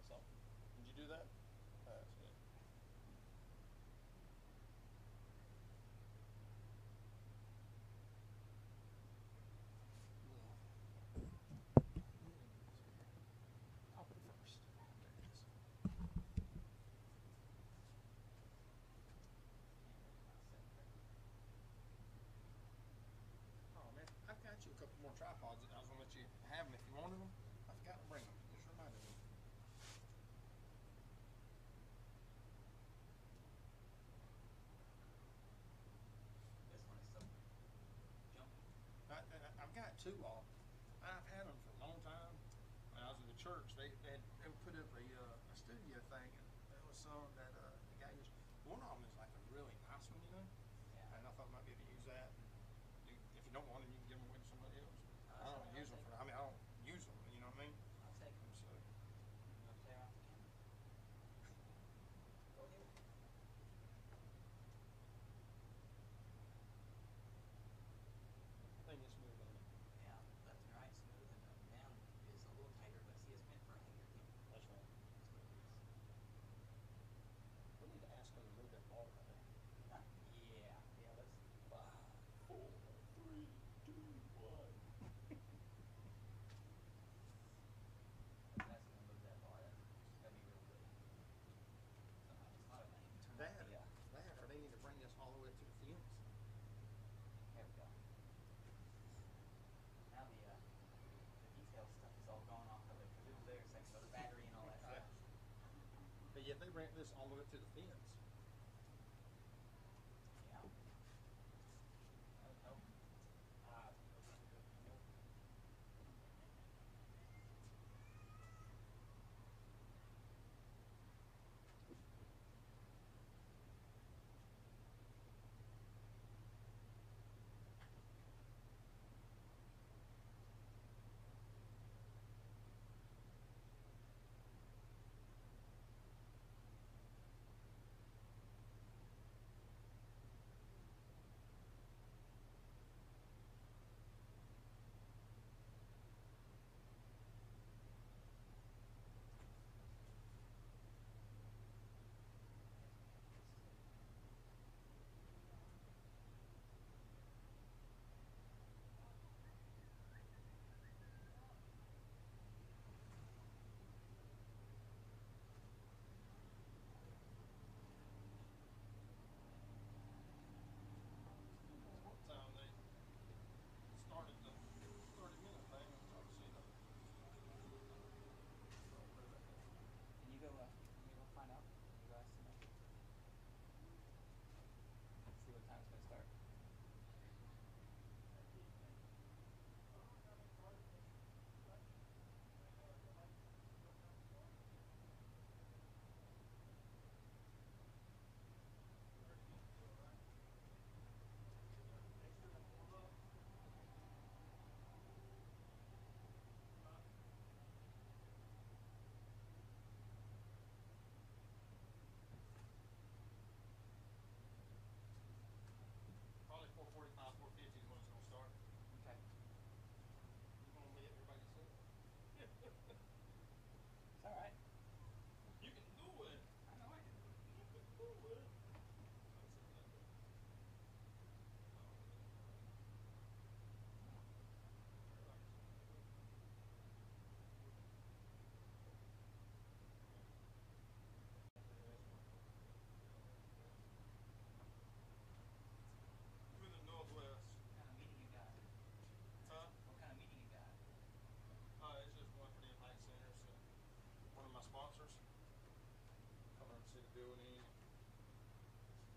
So, did you do that? That's good. I'll put it first. There it is. Oh man, I've got you a couple more tripods that I was gonna let you have them if you wanted them. I forgot to bring them. Just reminded me. This one is so jumpy. I've got two of them. I've had them for a long time. When I was in the church, they put up a studio thing, and there was some that the guy used. One of them is like a really nice one, you know. Yeah. And I thought I might be able to use that. If you don't want them, you can give them away to somebody else. I don't use them for. I mean, I don't use them. You know what I mean? I'll take them. So. I'm gonna play around the camera. Go ahead. I think it's smooth on it. Yeah, left and right smooth, and down is a little tighter, but see, it's meant for a heavier game. That's right. That's what it is. We need to ask them to move that ball right there. Yeah, let's. 5, 4, 3, 2, 1. Let's ask them to move that bar. That'd be real good. I just thought I might even turn off the. That, or they need to bring this all the way to the fence. There we go. Now the detail stuff is all gone off of it because it was there a second ago, the battery and all that stuff. But yet they bring this all the way up to the fence. Yeah. Nope. Nope. What time they started the 30-minute thing? I'm trying to see the. Can you go? Can you go find out? Can you go ask them? See what time it's gonna start. Probably 4:45, 4:50 is when it's gonna start. Okay. You gonna be everybody sit? It's all right. You can do it. I know I can do it. You can do it. I'll sit like that. I'm in the Northwest. What kind of meeting you got? Huh? What kind of meeting you got? It's just one for the Impact Center. So one of my sponsors come over and see the building,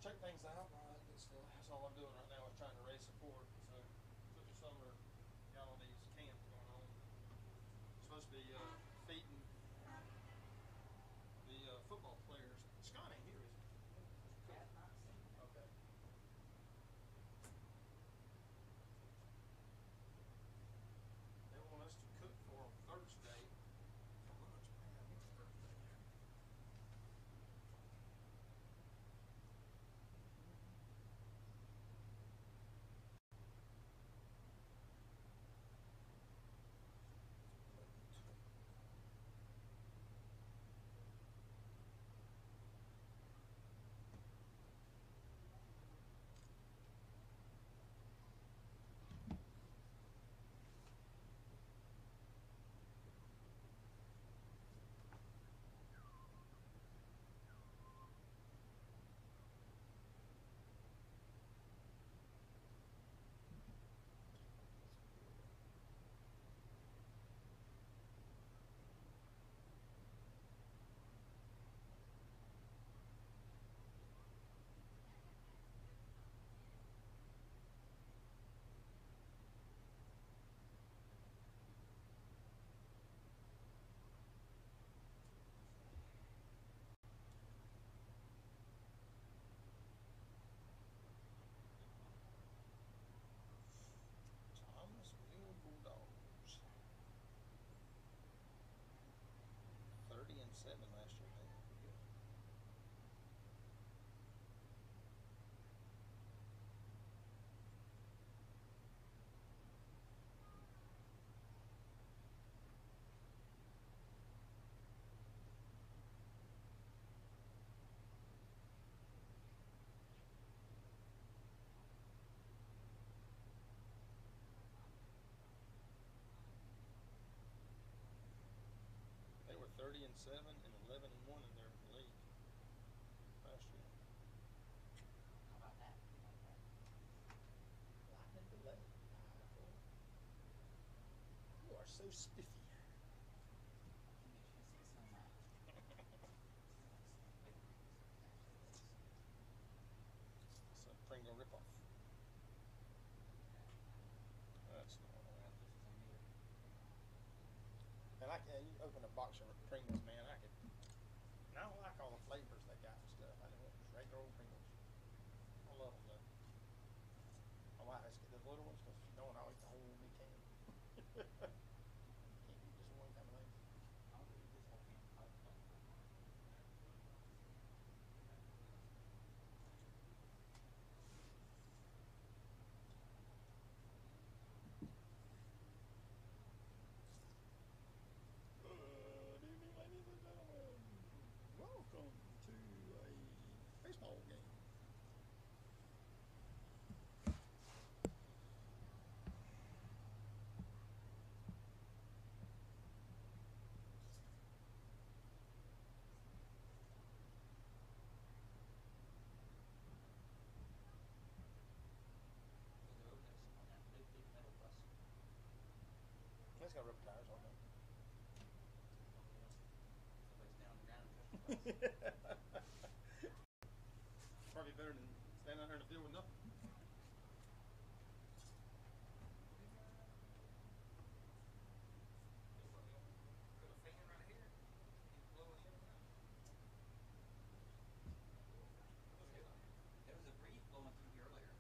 check things out, and all that good stuff. That's all I'm doing right now is trying to raise support. So took the summer, got all these camps going on. Supposed to be feeding the football players. Scott ain't here, is he? I have not seen it. Okay. They want us to cook for them Thursday for lunch. Man, what's Thursday? 7 last year. They were good. They were 30-7 and 11-1 in their league last year. How about that? Like that. Lightning delay. You are so spiffy. Give me a chance to get some It's a Pringle ripoff. That's not one. And you open a box of Pringles, man. I don't like all the flavors they got and stuff. I just want just regular old Pringles. I love them though. My wife has to get those little ones because she don't always eat the whole big can. Can't eat just one kind of thing. I'll do this whole can. Good evening, ladies and gentlemen. Welcome to a baseball game. The road next on that big metal bus. It's got rubber tires on it. Somebody's down on the ground and touched the bus. Probably better than standing out here in the field with nothing. Put a fan right here and blow it in and out. There was a breeze blowing through here earlier.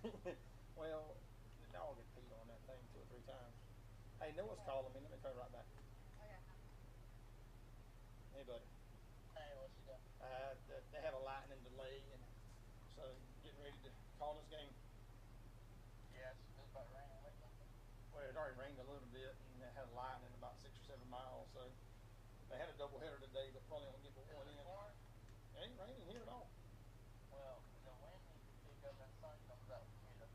Well, the dog had peed on that thing 2 or 3 times. Hey, Noah's calling me. Let me call right back. Hey, buddy. Hey, what's he doing? They have a lightning delay, and so getting ready to call this game. Yes, it's about raining lately. Well, it already rained a little bit, and it had lightning about 6 or 7 miles. So they had a doubleheader today, but probably only get one in. It ain't raining here at all. Well, the wind needs to pick up and sun comes out for me to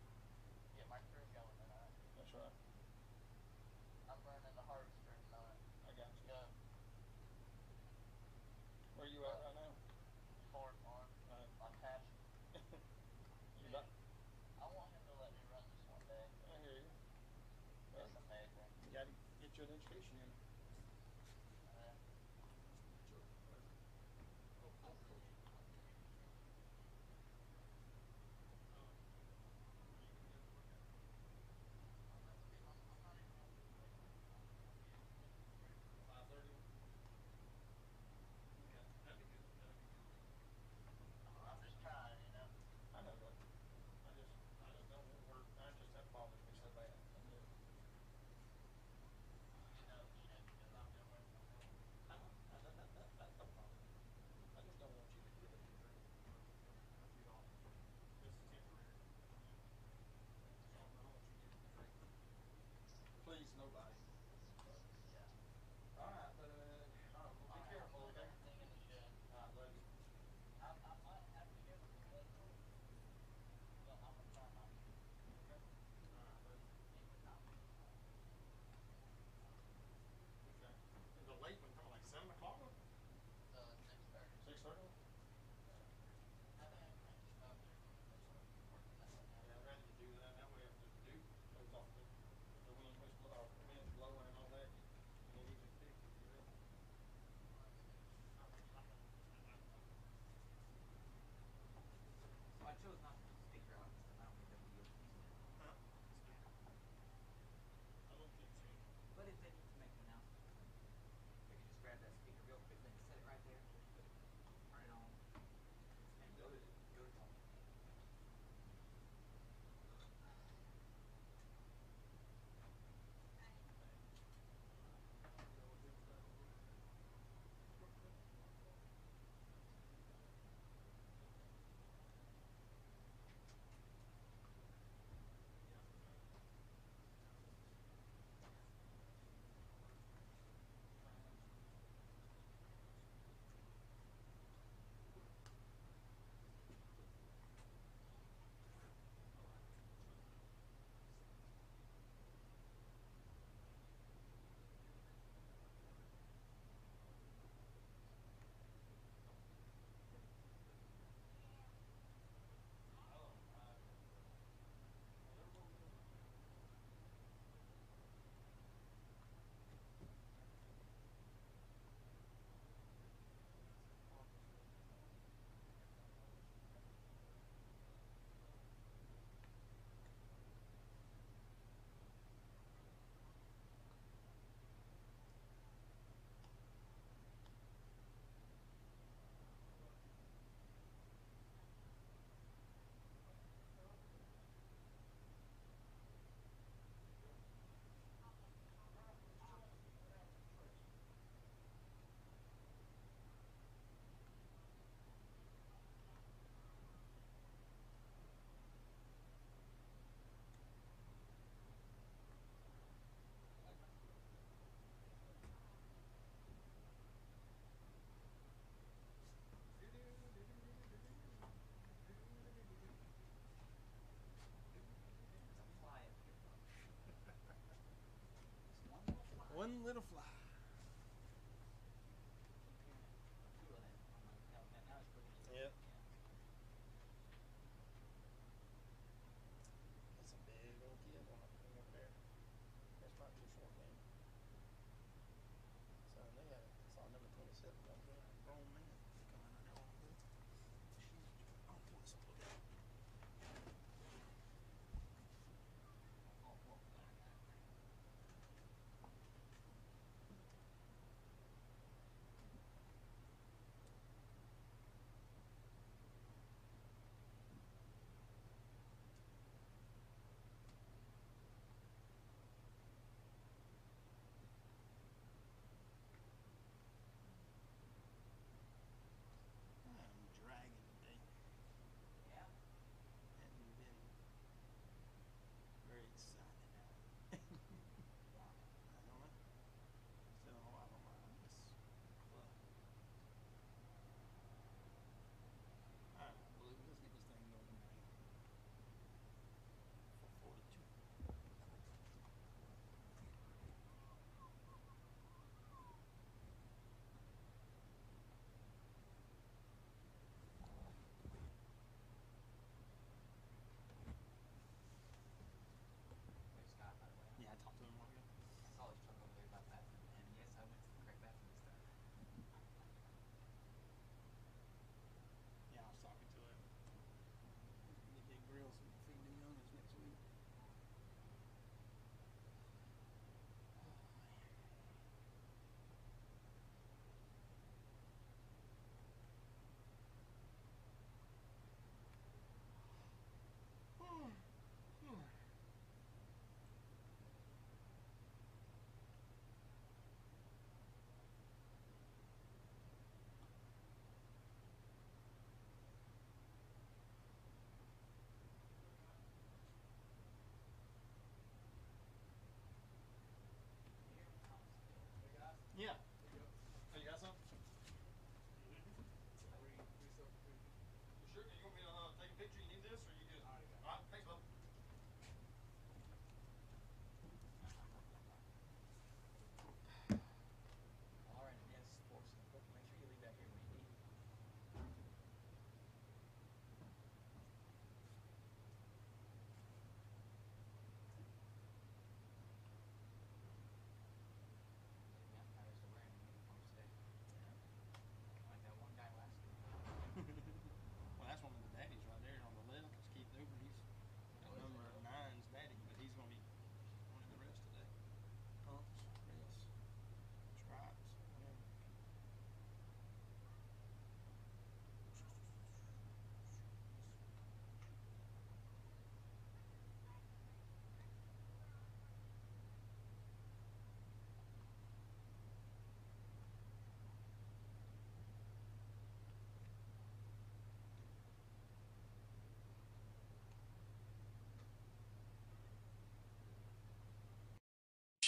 get my crew going tonight. That's right. I'm running the harvester tonight. I got you. Go. Where you at right now? Ford farm. My passion. You got? I want him to let me run this one day. I hear you. Well, It's amazing. you got to get you an education in. I'm just trying, you know. I know, but I just don't want to work. That bothers me so bad. Because I'm doing it. I know. That don't bother me. I just don't want you to get a degree. This is temporary. So I don't want you to get a degree. Please, nobody. Yeah. All right, but be careful, I'll okay? everything in the shed. All right, love you. I might have to give it to Lakewood, but I'm gonna try not to. Okay. All right, buddy. Keep it not. Okay. Is the late one coming like 7 o'clock? 6:30. 6:30? I think I can make it about there. Yeah, I'd rather you do that. That way, if the dew goes off the wind was blowing and all that, you ain't even pick if you're ready. So I chose not to put the speaker on this time. I don't think that would be able to use it. Huh? Speaker. I don't think so. But if they need to make an announcement, they can just grab that speaker real quick, they can set it right there, turn it on, and go to talk. There's a fly up here, bro. Just one little fly. One little fly. Keep hearing it. A few of them. I'm like, no, now it's pretty clear. Yep. Yeah. That's a big old kid on up there. That's not too short, man. So they had saw number 27 one here, a grown man coming out there on the roof. Oh, what's up with that? Oh,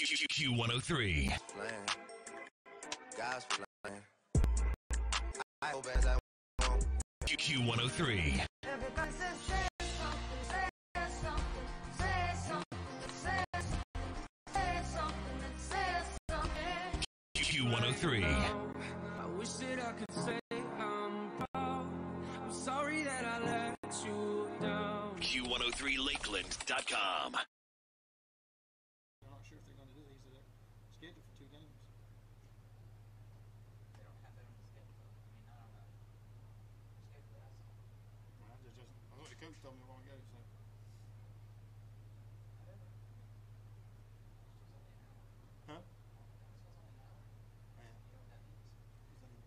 Q103. Playing. God's playing. I hope as I want. Q103. Everybody says say something, say something, say something, say something, say something. Q103. I wish that I could say I'm proud. I'm sorry that I let you down. Q103Lakeland.com. I'm not sure if they're going to do these. They're scheduled for 2 games. They don't have that on the schedule. I mean, not on the schedule that I saw. Well, that's what the coach told me a while ago. So Whatever. Still only an hour. huh? Still only an hour. Man, You know what that means? After your game's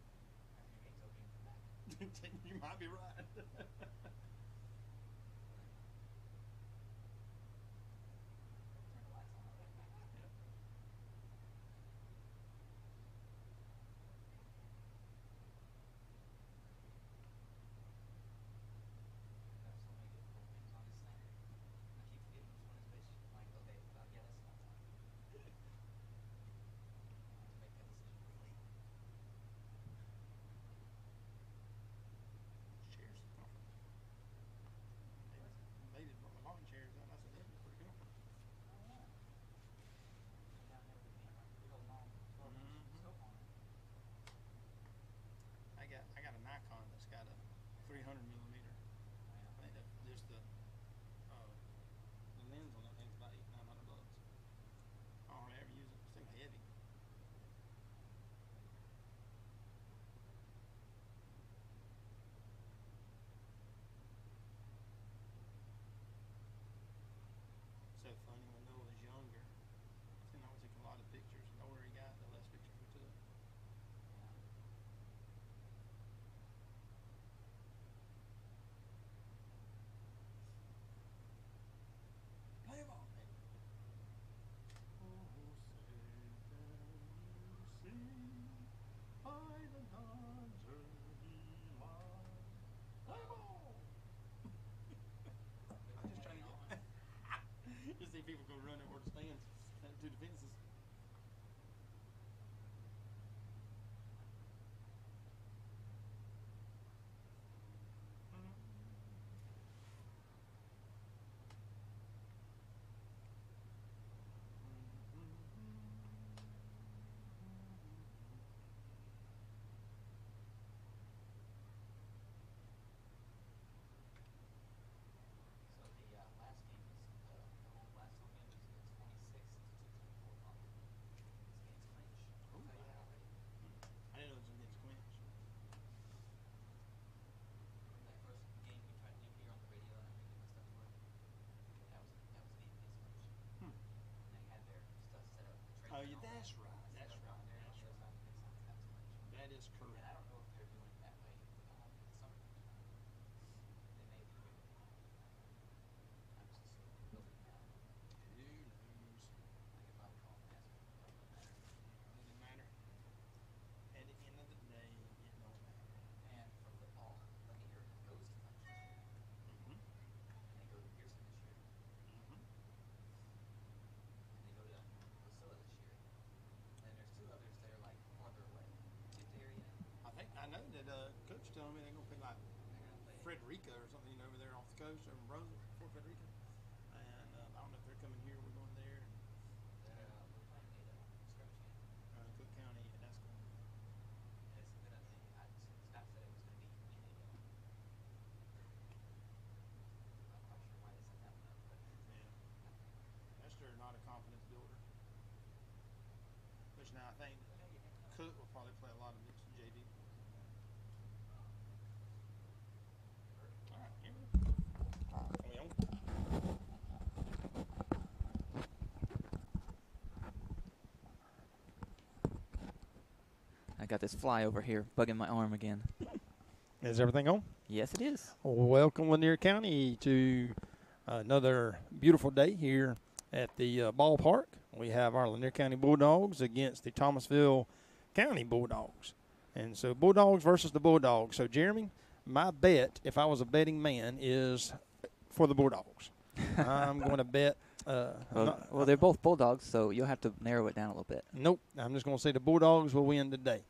over, you can come back. you might be right. Turn the lights on. There's so many difficult things on this thing. I keep forgetting which one is which. I'm like, okay, yeah, that's not time. I have to make that decision quickly. Chairs. They did brought my lawn chairs out. I said, they're pretty cool. Down there with the big old long 12-inch scope on it. I got a Nikon that's got a 300 millimeter. I think that just the lens on that thing's about $800-900. I don't ever use it. It's too heavy. So funny when Noah was younger. He always took a lot of pictures. The older he got, the less pictures we took. Play 'em all, man. Oh, say can you see by the dawn's early light. Play 'em all. I'm just trying to get. You see people go running over the stands to the fences. So the last game is the last home game is 26-24 ball. It's against Clinch. I'll tell you that already. I didn't know it was against Quinch. That first game we tried to do here on the radio and everything messed up for it. That was the game against Clinch. Hmm. And they had their stuff set up. The Oh, trailer yeah, and all that's that right. set That's up right. on there on That's the other right. side of the fence. That's Clinch. That is And correct. I don't know if they're doing it that way in the summer. They may be doing it. I'm just assuming they're building it now. Who knows? I could probably call them and ask them. It doesn't matter. Doesn't matter. At the end of the day, it don't matter. And for football, Lanier goes to Clinch this year. Mm-hmm. And they go to Pearson this year. Mm-hmm. And they go to Lucilla this year. And there's 2 others that are like farther away. Tipped area. I know that coach telling me they're gonna play like They're gonna play. Frederica or something over there off the coast over in Brunswick, Fort Frederica. And I don't know if they're coming here. We're going there. We're playing a scrimmage game. Cook County, and that's going. And it's gonna be. Scott said it was gonna be in a. I'm not quite sure why they set that one up, but Yeah. That's sure not a confidence builder. Which now I think yeah, you never know. Cook will probably play a lot of mixed JV. All right, here we go. Are we on? I got this fly over here bugging my arm again. Is everything on? Yes, it is. Welcome, Lanier County, to another beautiful day here at the ball park. We have our Lanier County Bulldogs against the Thomasville County Bulldogs. And so Bulldogs versus the Bulldogs. So, Jeremy, my bet, if I was a betting man, is for the Bulldogs. I'm going to bet Well, they're both Bulldogs, so you'll have to narrow it down a little bit. Nope. I'm just going to say the Bulldogs will win today.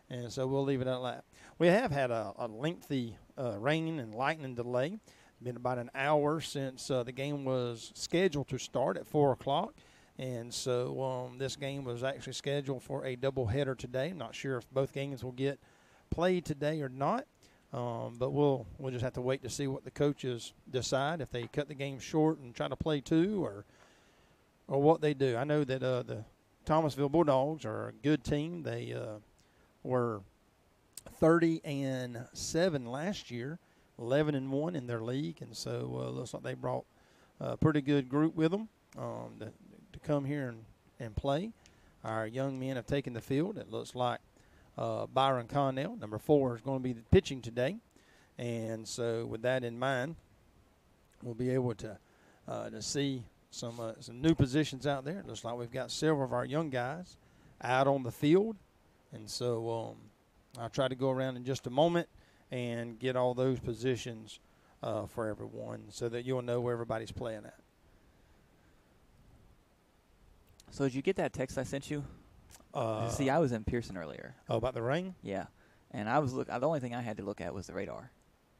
And so we'll leave it at that. We have had a lengthy rain and lightning delay. Been about an hour since the game was scheduled to start at 4 o'clock. And so this game was actually scheduled for a doubleheader today. I'm not sure if both games will get played today or not. But we'll just have to wait to see what the coaches decide, if they cut the game short and try to play two or what they do. I know that the Thomasville Bulldogs are a good team. They were 30-7 last year, 11-1 in their league, and so looks like they brought a pretty good group with them to come here and play. Our young men have taken the field. It looks like Byron Connell, number 4, is going to be pitching today. And so with that in mind, we'll be able to see some new positions out there. It looks like we've got several of our young guys out on the field. And so I'll try to go around in just a moment and get all those positions for everyone so that you'll know where everybody's playing at. So did you get that text I sent you? See, I was in Pearson earlier. Oh, about the rain? Yeah. And I was the only thing I had to look at was the radar.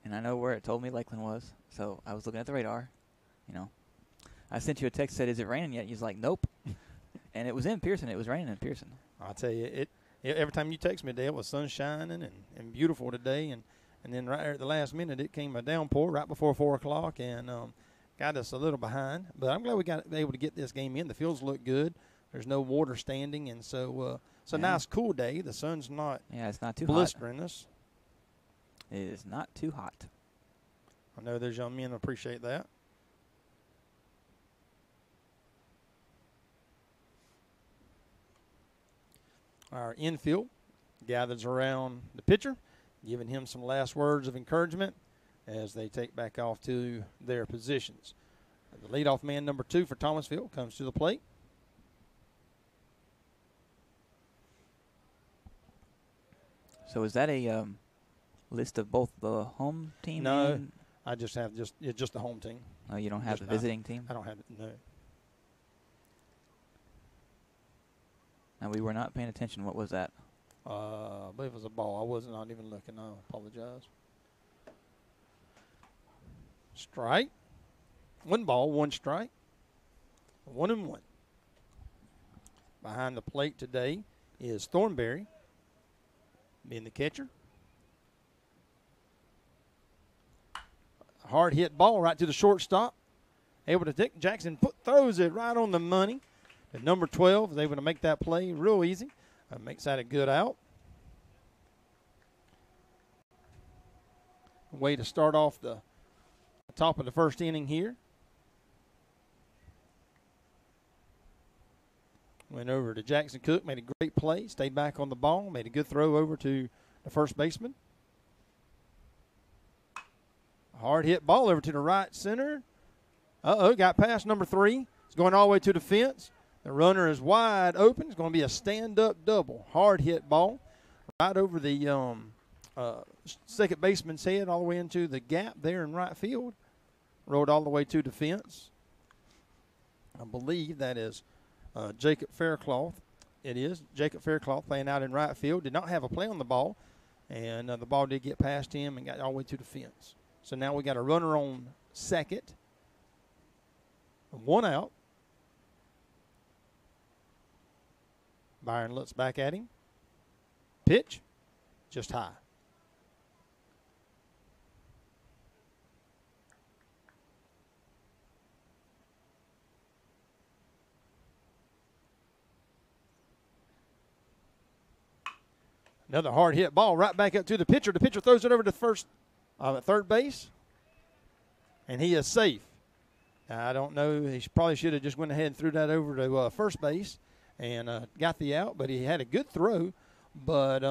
And I know where it told me Lakeland was, so I was looking at the radar. You know, I sent you a text that said, "Is it raining yet?" He's like, "Nope." And it was in Pearson. It was raining in Pearson. I'll tell you, every time you text me today, it was sun shining and beautiful today. And then right there at the last minute, it came a downpour right before 4 o'clock and got us a little behind. But I'm glad we got able to get this game in. The fields look good. There's no water standing, and so it's a nice, cool day. The sun's not it's not too blistering hot. us. It is not too hot. I know those young men appreciate that. Our infield gathers around the pitcher, giving him some last words of encouragement as they take back off to their positions. The leadoff man, number 2 for Thomasville, comes to the plate. So is that a list of both the home team? No, and I just have just the home team. Oh, you don't have Just the visiting team? I don't have it. No. Now, we were not paying attention. What was that? I believe it was a ball. I was not even looking. I apologize. Strike. 1 ball, 1 strike. 1-1. Behind the plate today is Thornberry, being the catcher. A hard hit ball right to the shortstop. Able to take Jackson throws it right on the money. And number 12 is able to make that play real easy. Makes that a good out. Way to start off the top of the first inning here. Went over to Jackson Cook, made a great play, stayed back on the ball, made a good throw over to the first baseman. Hard hit ball over to the right center. Got past number 3. It's going all the way to the fence. The runner is wide open. It's going to be a stand-up double. Hard hit ball right over the second baseman's head all the way into the gap there in right field. Rolled all the way to the fence. I believe that is Jacob Faircloth. It is Jacob Faircloth playing out in right field. Did not have a play on the ball, and the ball did get past him and got all the way to the fence. So now we got a runner on second. 1 out. Byron looks back at him. Pitch, just high. Another hard hit ball right back up to the pitcher. The pitcher throws it over to third base, and he is safe. I don't know. He probably should have just went ahead and threw that over to first base and got the out, but he had a good throw. But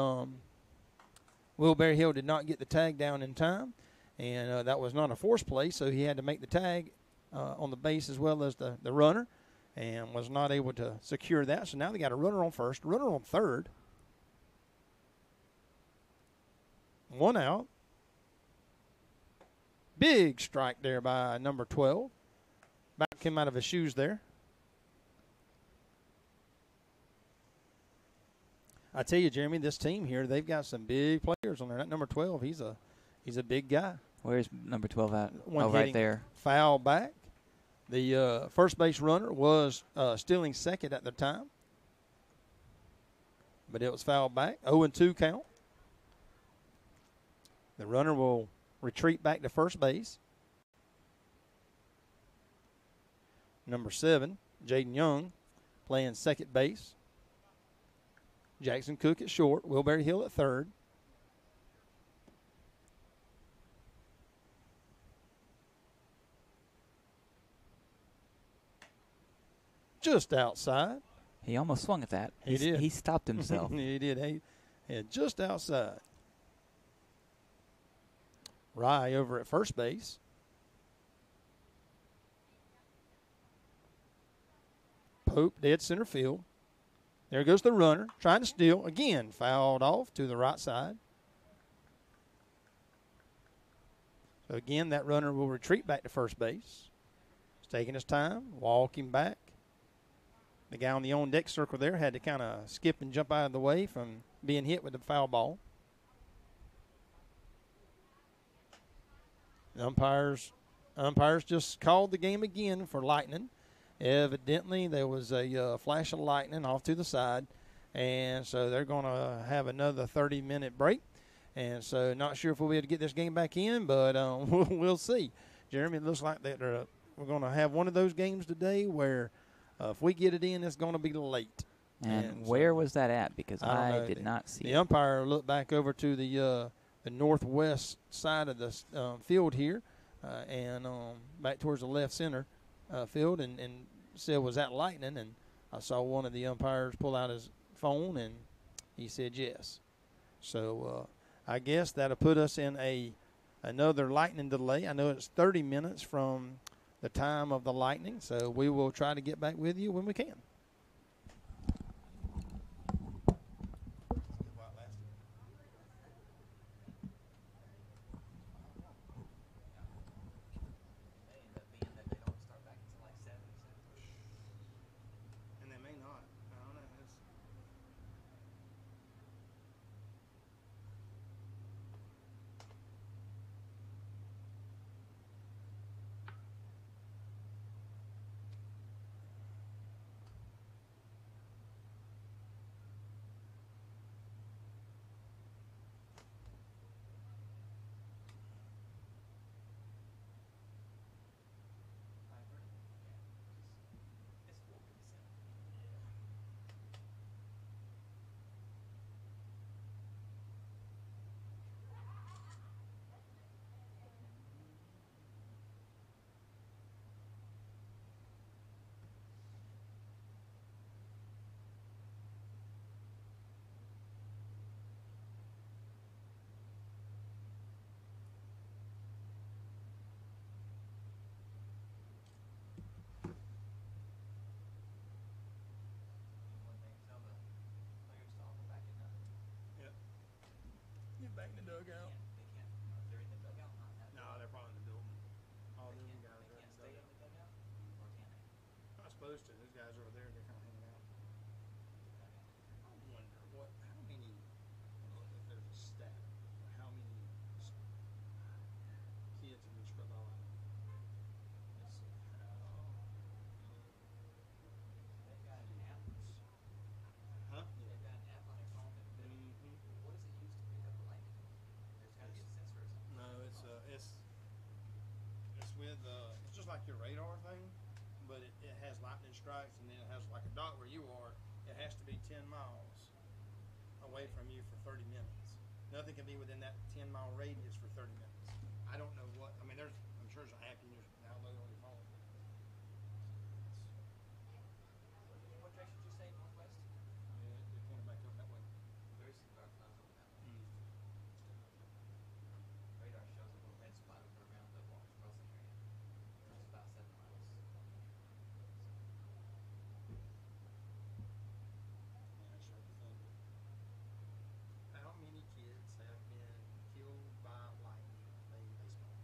Will Berryhill did not get the tag down in time, and that was not a forced play, so he had to make the tag on the base as well as the runner and was not able to secure that. So now they got a runner on first, runner on third. 1 out. Big strike there by number 12. back came out of his shoes there. I tell you, Jeremy, this team here, they've got some big players on there. That number 12, he's a big guy. Where's number 12 at? One right hitting there. Foul back. The first base runner was stealing second at the time, but it was fouled back. 0-2 count. The runner will retreat back to first base. Number 7, Jaden Young, playing second base. Jackson Cook at short. Wilberry Hill at third. Just outside. He almost swung at that. He did. He stopped himself. He did. Just outside. Rye over at first base. Pope dead center field. There goes the runner trying to steal. Again, fouled off to the right side. So again, that runner will retreat back to first base. He's taking his time, walking back. The guy on the on-deck circle there had to kind of skip and jump out of the way from being hit with the foul ball. The umpires just called the game again for Lightning. Evidently, there was a flash of lightning off to the side, and so they're going to have another 30-minute break. And so not sure if we'll be able to get this game back in, but we'll see. Jeremy, it looks like that we're going to have one of those games today where if we get it in, it's going to be late. And where was that at? Because I did not see it. The umpire looked back over to the northwest side of the field here and back towards the left center field and said, was that lightning? And I saw one of the umpires pull out his phone, and he said yes. So I guess that'll put us in another lightning delay. I know it's 30 minutes from the time of the lightning, so we will try to get back with you when we can. And they may not. I don't know. Back in the dugout. No, they're probably in the building. All them guys are in the dugout. Not supposed to. Those guys over there, they're kind of hanging out. I wonder how many, if there's a stat, how many kids have been struck out. Let's see. They've got an app. Huh? They've got an app on their phone. What is it used to pick up the lightning? There's got to be a sensor or something. No, it's with it's just like your radar thing, but it has lightning strikes, and then it has like a dot where you are. It has to be 10 miles away from you for 30 minutes. Nothing can be within that 10-mile radius for 30 minutes. I don't know what. I mean, I'm sure there's an app you can just download on your phone. What direction did you say? Northwest? Yeah, it pointed back up that way. There's some dark clouds over that way. Radar shows a little red spot over around the Walker's Crossing area. It's about 7 miles. How many kids have been killed by lightning playing baseball?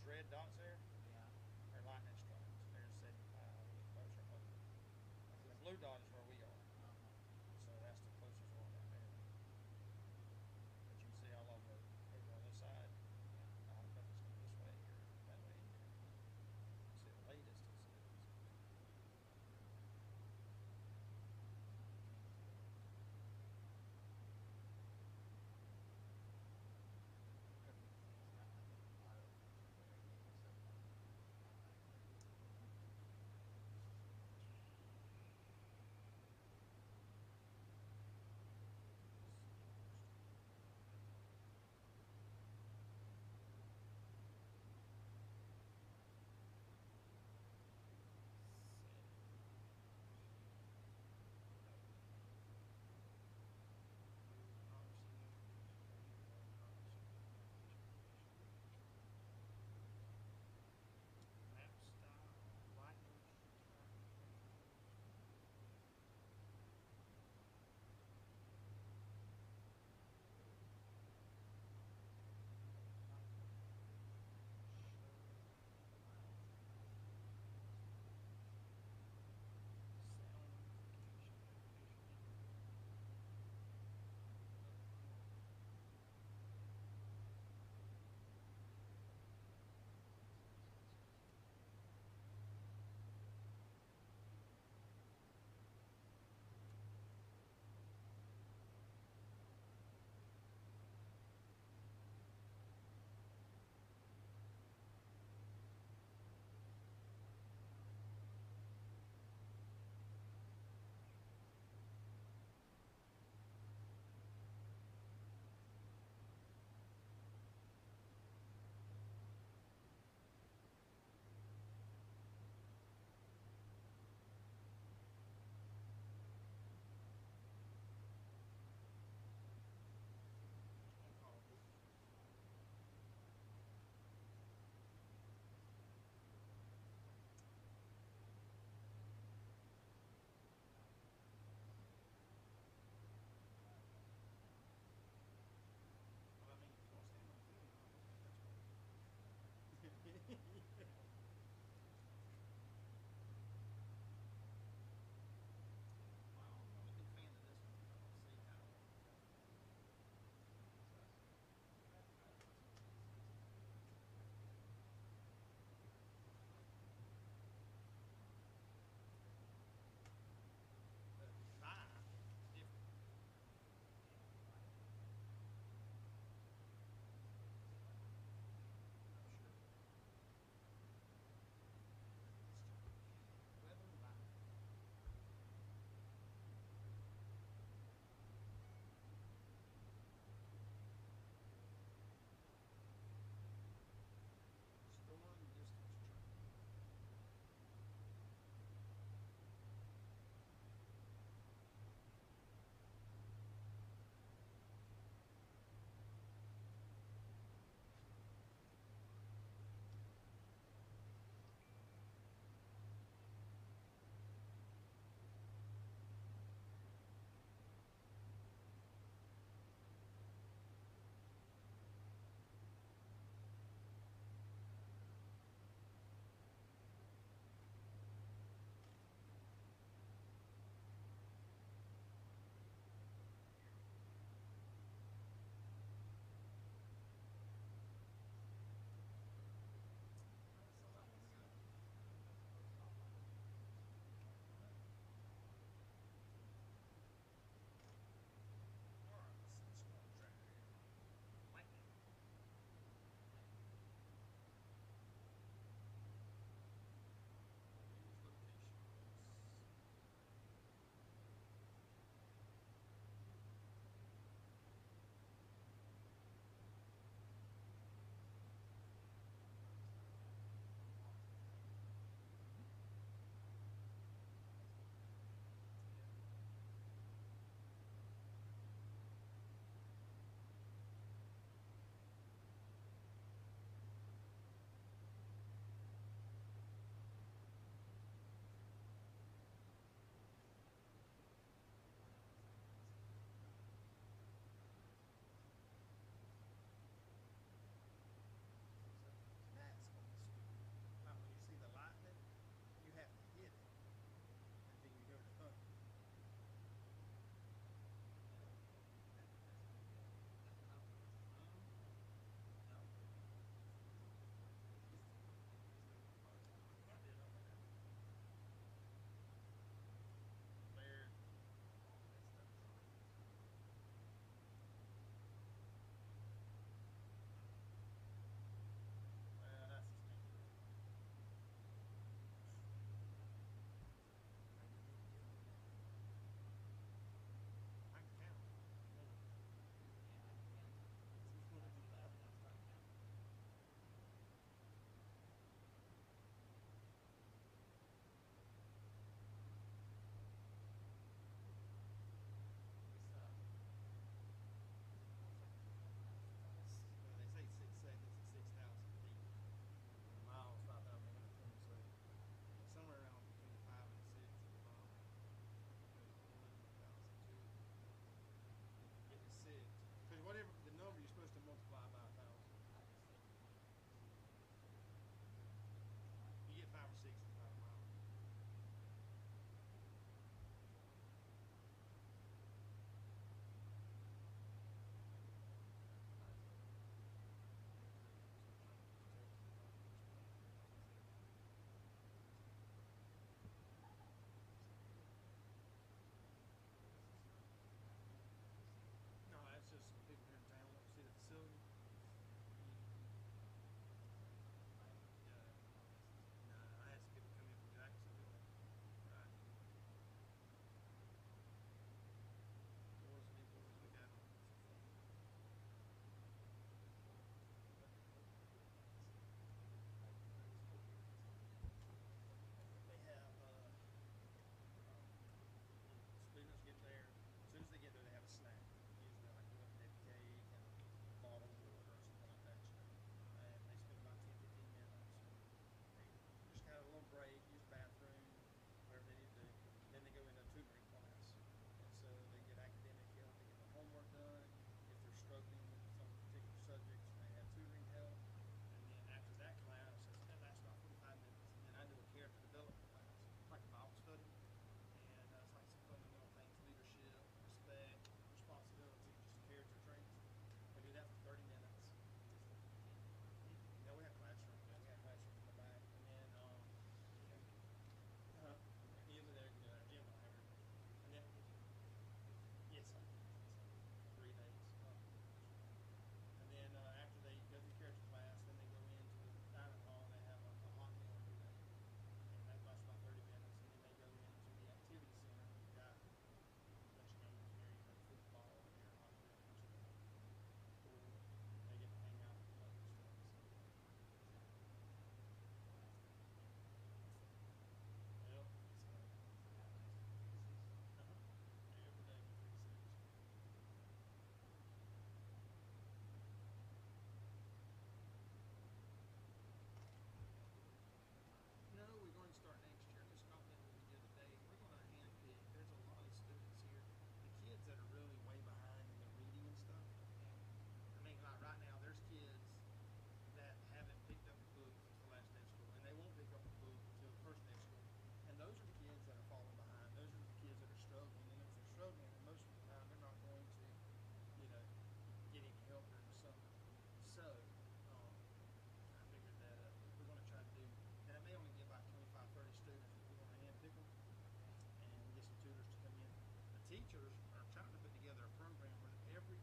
red dots there are lightning strikes. They're 75, a little closer. The blue dot is where we are. So that's the closest one right there. But you can see all of them are over on this side. All the companies come this way or that way here. See the latest is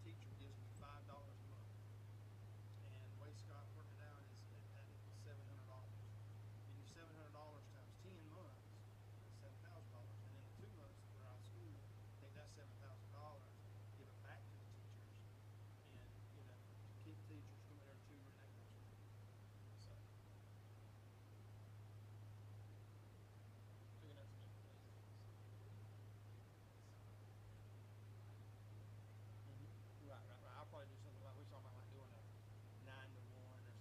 teacher gives me $5 a month. And the way Scott worked it out is that equals $700. And your $700 times 10 months, that's $7,000. And then the 2 months that we're out of school, take that $7,000, give it back to the teachers, and to keep teachers, come there to tutor, and that kind of stuff. So. Figuring out some different ways. Right. I'll probably do something like we talking about, like doing a 9 to 1 or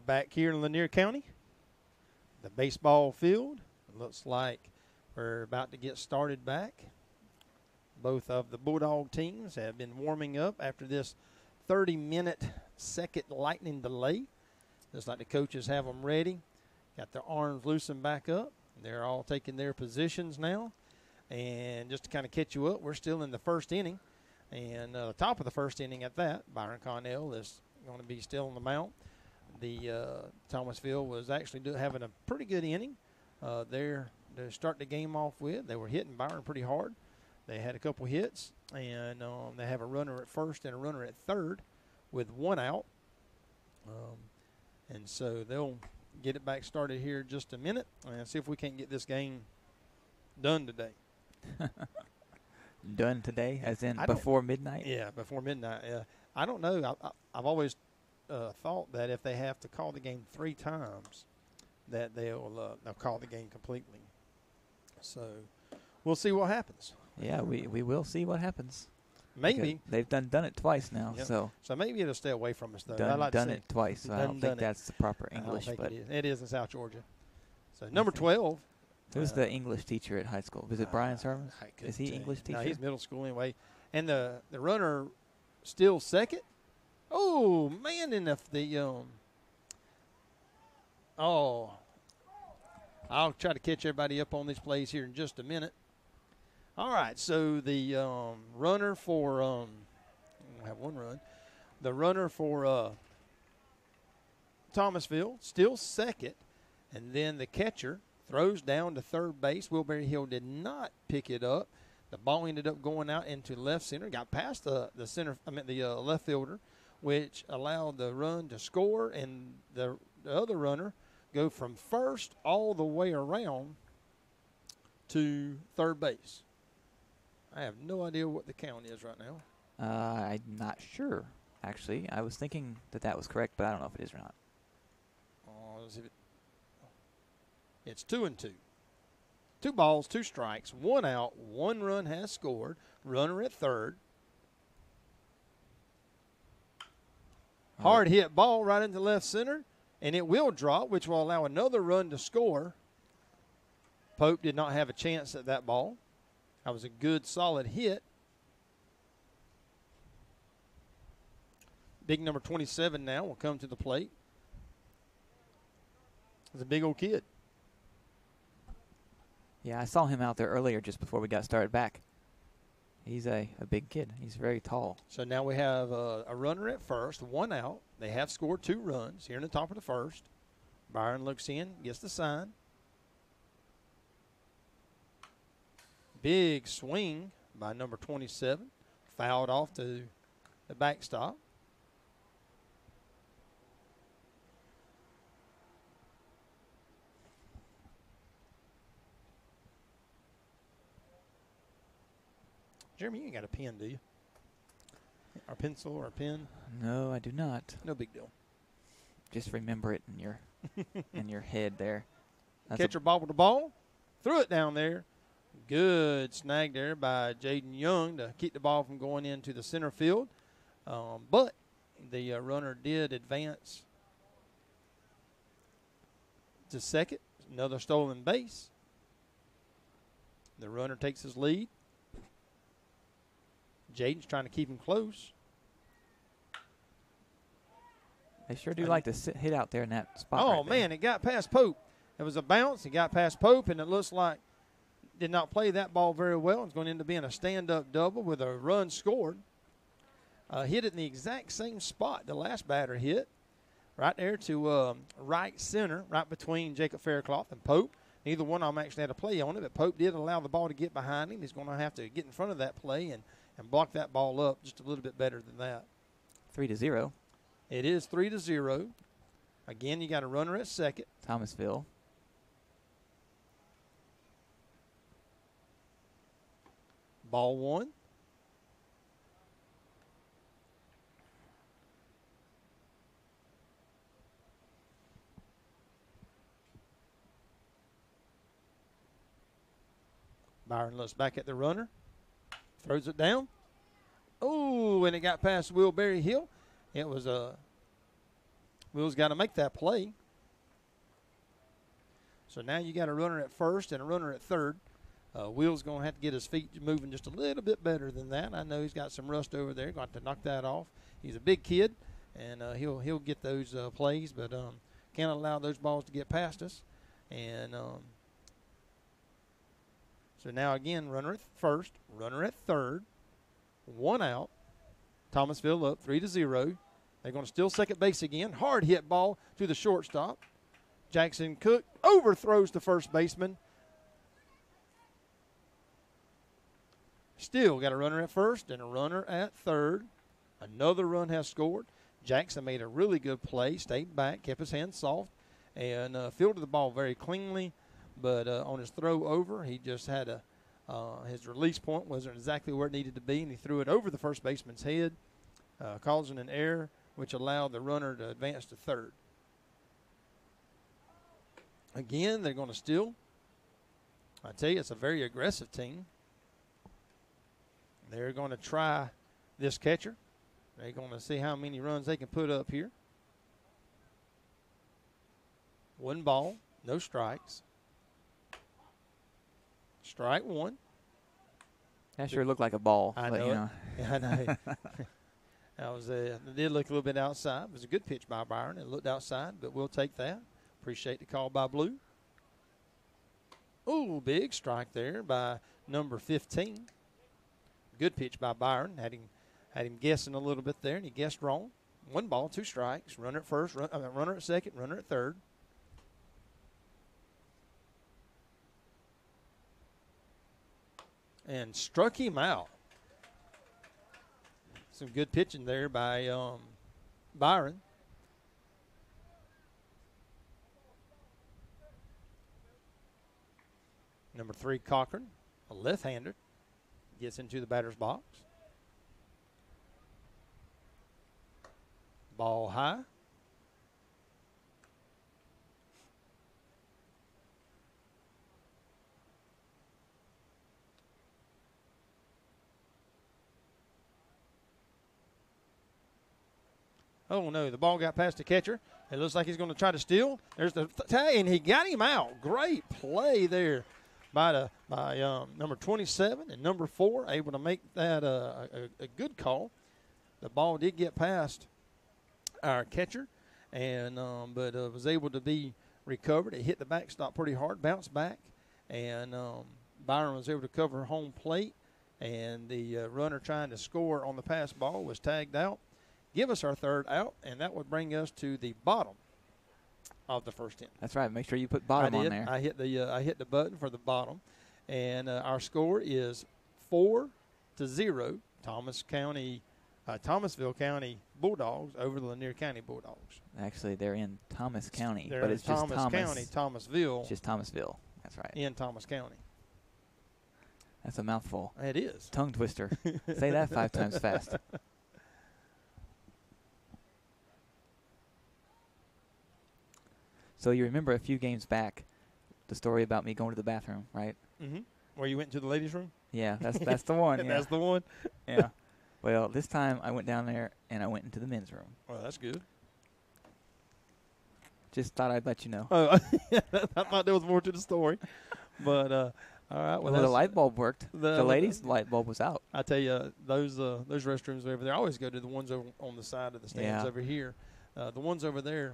back here in Lanier County, the baseball field. It looks like we're about to get started back. Both of the Bulldog teams have been warming up after this 30-minute second lightning delay. Looks like the coaches have them ready. Got their arms loosened back up. They're all taking their positions now. And just to kind of catch you up, we're still in the first inning. And the top of the first inning at that, Byron Connell is going to be still on the mound. The Thomasville was actually having a pretty good inning there to start the game off with. They were hitting Byron pretty hard. They had a couple hits, and they have a runner at first and a runner at third with one out. And so they'll get it back started here in just a minute and see if we can't get this game done today. Done today, as in before midnight? Yeah, before midnight. I don't know. I've always thought that if they have to call the game 3 times, that they'll call the game completely. So we'll see what happens. Yeah, we will see what happens. Maybe. Because they've done it twice now. Yep. So maybe it'll stay away from us, though. Done it twice. So I don't think that's the proper English. But it is in South Georgia. So number 12. Who's the English teacher at high school? Is it Brian Sermons? Is he English teacher? No, he's middle school anyway. And the runner still second. Oh, man, I'll try to catch everybody up on these plays here in just a minute. All right, so the runner for we'll have one run. The runner for Thomasville still second, and then the catcher throws down to third base. Wilbury Hill did not pick it up. The ball ended up going out into left center. Got past the left fielder, which allowed the run to score, and the other runner go from first all the way around to third base. I have no idea what the count is right now. I'm not sure, actually. I was thinking that was correct, but I don't know if it is or not. It's 2-2. 2 balls, 2 strikes, 1 out, 1 run has scored. Runner at third. Hard hit ball right into left center, and it will drop, which will allow another run to score. Pope did not have a chance at that ball. That was a good, solid hit. Big number 27 now will come to the plate. He's a big old kid. Yeah, I saw him out there earlier just before we got started back. He's a big kid. He's very tall. So now we have a runner at first, 1 out. They have scored 2 runs here in the top of the first. Byron looks in, gets the sign. Big swing by number 27. Fouled off to the backstop. Jeremy, you ain't got a pen, do you? Or pencil or a pen? No, I do not. No big deal. Just remember it in your in your head there. Catcher bobbled the ball, threw it down there. Good snag there by Jaden Young to keep the ball from going into the center field. But the runner did advance to second. Another stolen base. The runner takes his lead. Jaden's trying to keep him close. They sure do like to hit out there in that spot. Oh, right there. man, it got past Pope. It was a bounce. It got past Pope, and it looks like did not play that ball very well. It's going to end up being a stand-up double with a run scored. Hit it in the exact same spot the last batter hit. Right there to right center, right between Jacob Faircloth and Pope. Neither one of them actually had a play on it, but Pope did allow the ball to get behind him. He's going to have to get in front of that play and block that ball up just a little bit better than that. 3-0. It is 3-0. Again, you got a runner at second. Thomasville. Ball 1. Byron looks back at the runner. Throws it down. Oh, and it got past Wilbury Hill. It was a Will's got to make that play. So now you got a runner at first and a runner at third. Will's going to have to get his feet moving just a little bit better than that. I know he's got some rust over there. Going to have to knock that off. He's a big kid, and he'll get those plays, but can't allow those balls to get past us. And so now again, runner at first, runner at third, one out. Thomasville up 3-0. They're going to steal second base again. Hard hit ball to the shortstop. Jackson Cook overthrows the first baseman. Still got a runner at first and a runner at third. Another run has scored. Jackson made a really good play, stayed back, kept his hands soft, and fielded the ball very cleanly. But on his throw over, he just had his release point wasn't exactly where it needed to be, and he threw it over the first baseman's head, causing an error, which allowed the runner to advance to third. Again, they're going to steal. I tell you, it's a very aggressive team. They're going to try this catcher. They're going to see how many runs they can put up here. One ball, no strikes. Strike one. That sure looked like a ball. I but, know you it. know. Yeah, I know. It did look a little bit outside. It was a good pitch by Byron. It looked outside, but we'll take that. Appreciate the call by Blue. Ooh, big strike there by number 15. Good pitch by Byron. Had him guessing a little bit there, and he guessed wrong. One ball, two strikes. Runner at first, runner at second, runner at third. And struck him out. Some good pitching there by Byron. Number 3, Cochran, a left-hander, gets into the batter's box. Ball high. Oh, no, the ball got past the catcher. It looks like he's going to try to steal. There's the tag, and he got him out. Great play there by number 27 and number 4, able to make that a good call. The ball did get past our catcher, and but was able to be recovered. It hit the backstop pretty hard, bounced back, and Byron was able to cover home plate, and the runner trying to score on the pass ball was tagged out. Give us our third out, and that would bring us to the bottom of the first inning. That's right. Make sure you put bottom on there. I hit the button for the bottom, and our score is 4-0. Thomasville County Bulldogs over the Lanier County Bulldogs. Actually, they're in Thomas County, They're but in it's just Thomas County, Thomasville. It's just Thomasville. That's right. In Thomas County. That's a mouthful. It is. Tongue twister. Say that 5 times fast. So you remember a few games back the story about me going to the bathroom, right? Mm-hmm. Where you went to the ladies' room? Yeah, that's the one. Yeah. That's the one? Yeah. Well, this time I went down there and I went into the men's room. Well, that's good. Just thought I'd let you know. Oh, I thought there was more to the story. But, all right. Well, the light bulb worked. The ladies' light bulb was out. I tell you, those restrooms over there, I always go to the ones over on the side of the stands over here. The ones over there,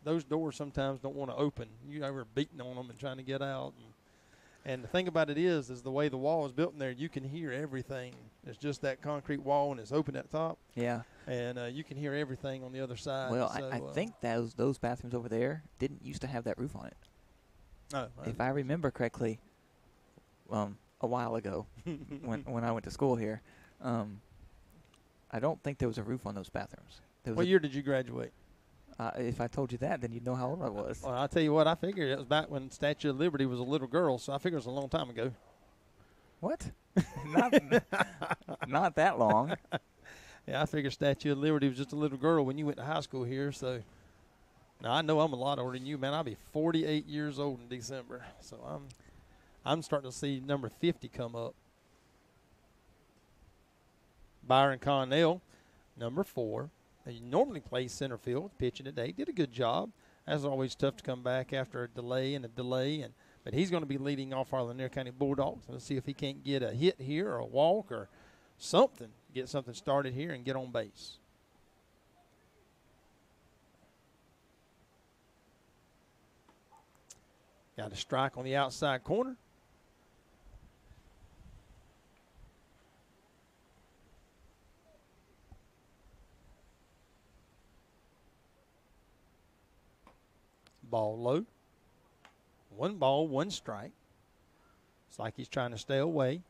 those doors sometimes don't want to open. You ever beating on them and trying to get out. And the thing about it is the way the wall is built in there, you can hear everything. It's just that concrete wall, and it's open at the top. Yeah. And you can hear everything on the other side. Well, so, I think those bathrooms over there didn't used to have that roof on it. Oh, if I remember correctly, a while ago when I went to school here, I don't think there was a roof on those bathrooms. What year did you graduate? If I told you that, then you'd know how old I was. Well, I'll tell you what, I figured it was back when Statue of Liberty was a little girl, so I figured it was a long time ago. What? Not that long. Yeah, I figured Statue of Liberty was just a little girl when you went to high school here, so. Now, I know I'm a lot older than you, man. I'll be 48 years old in December, so I'm starting to see number 50 come up. Byron Connell, number 4. He normally plays center field, pitching today. Did a good job. That's always tough to come back after a delay. But he's going to be leading off our Lanier County Bulldogs. Let's see if he can't get a hit here or a walk or something. Get something started here and get on base. Got a strike on the outside corner. Ball low. 1 ball, 1 strike. It's like he's trying to stay away.